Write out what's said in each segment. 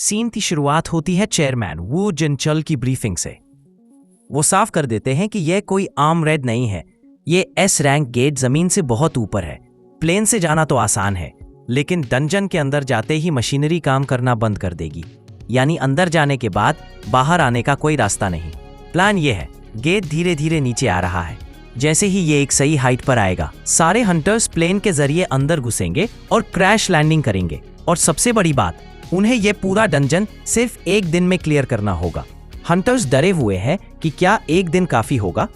Scene की शुरुआत होती है चेयरमैन वू जिनचल की ब्रीफिंग से। वो साफ कर देते हैं कि यह कोई आम रेड नहीं है, ये एस रैंक गेट जमीन से बहुत ऊपर है। प्लेन से जाना तो आसान है, लेकिन डंजन के अंदर जाते ही मशीनरी काम करना बंद कर देगी, यानी अंदर जाने के बाद बाहर आने का कोई रास्ता नहीं। प्लान ये है, गेट धीरे धीरे नीचे आ रहा है। जैसे ही ये एक सही हाइट पर आएगा, सारे हंटर्स प्लेन के जरिए अंदर घुसेंगे और क्रैश लैंडिंग करेंगे। और सबसे बड़ी बात, उन्हें यह पूरा डंजन सिर्फ एक दिन में क्लियर करना होगा। हंटर्स डरे हुए हैं कि क्या एक दिन काफी होगा।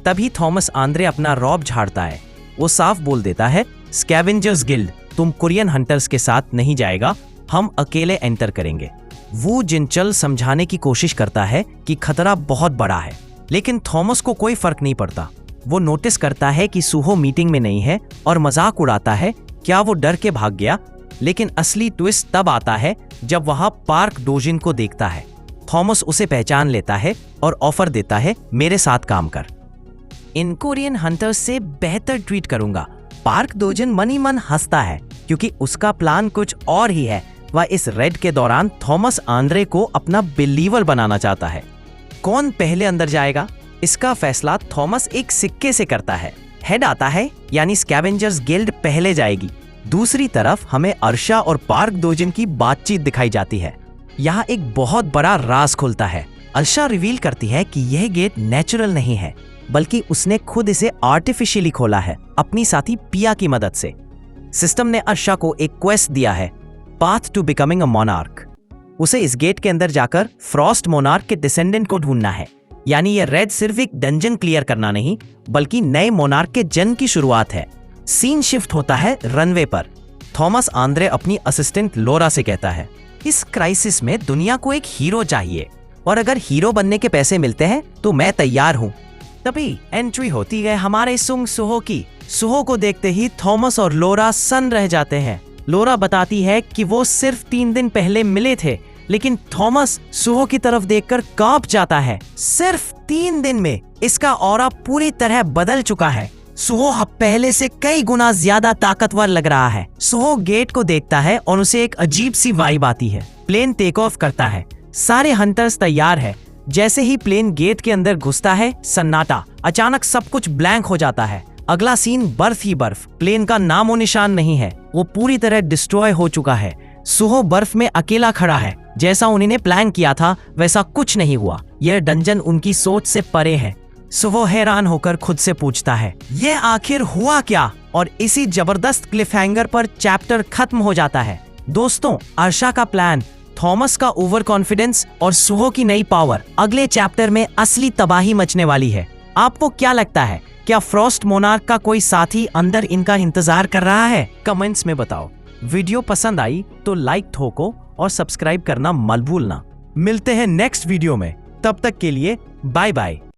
तभी थॉमस आंद्रे अपना रॉब झाड़ता है। वो साफ बोल देता है, स्कैवेंजर्स गिल्ड तुम कोरियन हंटर्स के साथ नहीं जाएगा, हम अकेले एंटर करेंगे। वू जिनचल समझाने की कोशिश करता है कि खतरा बहुत बड़ा है, लेकिन थॉमस को कोई फर्क नहीं पड़ता। वो नोटिस करता है कि सुहो मीटिंग में नहीं है और मजाक उड़ाता है क्या वो डर के भाग गया। लेकिन असली ट्विस्ट तब आता है जब वहां पार्क डोजिन को देखता है। थॉमस उसे पहचान लेता है और ऑफर देता है, मेरे साथ काम कर, इन कोरियन हंटर्स से बेहतर ट्रीट करूंगा। पार्क डोजिन मन ही मन हंसता है, क्योंकि उसका प्लान कुछ और ही है। वह इस रेड के दौरान थॉमस आंद्रे को अपना बिलीवर बनाना चाहता है। कौन पहले अंदर जाएगा, इसका फैसला थॉमस एक सिक्के से करता है। हेड आता है, यानी स्कैवेंजर्स गिल्ड पहले जाएगी। दूसरी तरफ हमें अर्शा और पार्क डोजिन की बातचीत दिखाई जाती है। यहाँ एक बहुत बड़ा राज खुलता है। अर्शा रिवील करती है कि यह गेट नेचुरल नहीं है, बल्कि उसने खुद इसे आर्टिफिशियली खोला है अपनी साथी पिया की मदद से। सिस्टम ने अर्शा को एक क्वेस्ट दिया है, path to becoming a monarch. उसे इस गेट के अंदर जाकर फ्रॉस्ट मोनार्क के डिसेंडेंट को ढूंढना है। यानी ये रेड सिर्फ एक डंजन क्लियर करना नहीं, बल्कि नए मोनार्क के जन्म की शुरुआत है। सीन शिफ्ट होता है रनवे पर। थॉमस आंद्रे अपनी असिस्टेंट लोरा से कहता है, इस क्राइसिस में दुनिया को एक हीरो चाहिए, और अगर हीरो बनने के पैसे मिलते हैं तो मैं तैयार हूँ। तभी एंट्री होती है हमारे सुंग सुहो की। सुहो को देखते ही थॉमस और लोरा सन्न रह जाते हैं। लोरा बताती है कि वो सिर्फ 3 दिन पहले मिले थे, लेकिन थॉमस सुहो की तरफ देखकर कांप जाता है। सिर्फ 3 दिन में इसका ऑरा पूरी तरह बदल चुका है। सुहो पहले से कई गुना ज्यादा ताकतवर लग रहा है। सुहो गेट को देखता है और उसे एक अजीब सी वाइब आती है। प्लेन टेक ऑफ करता है, सारे हंटर्स तैयार है। जैसे ही प्लेन गेट के अंदर घुसता है, सन्नाटा, अचानक सब कुछ ब्लैंक हो जाता है। अगला सीन बर्फ ही बर्फ। प्लेन का नामो निशान नहीं है, वो पूरी तरह डिस्ट्रॉय हो चुका है। सुहो बर्फ में अकेला खड़ा है। जैसा उन्होंने प्लान किया था वैसा कुछ नहीं हुआ। यह डंजन उनकी सोच से परे है। सुहो हैरान होकर खुद से पूछता है, यह आखिर हुआ क्या? और इसी जबरदस्त क्लिफहैंगर पर चैप्टर खत्म हो जाता है। दोस्तों, अर्शा का प्लान, थॉमस का ओवर कॉन्फिडेंस और सुहो की नई पावर, अगले चैप्टर में असली तबाही मचने वाली है। आपको क्या लगता है, क्या फ्रॉस्ट मोनार्क का कोई साथी अंदर इनका इंतजार कर रहा है? कमेंट्स में बताओ। वीडियो पसंद आई तो लाइक ठोको और सब्सक्राइब करना मत भूलना। मिलते हैं नेक्स्ट वीडियो में, तब तक के लिए बाय बाय।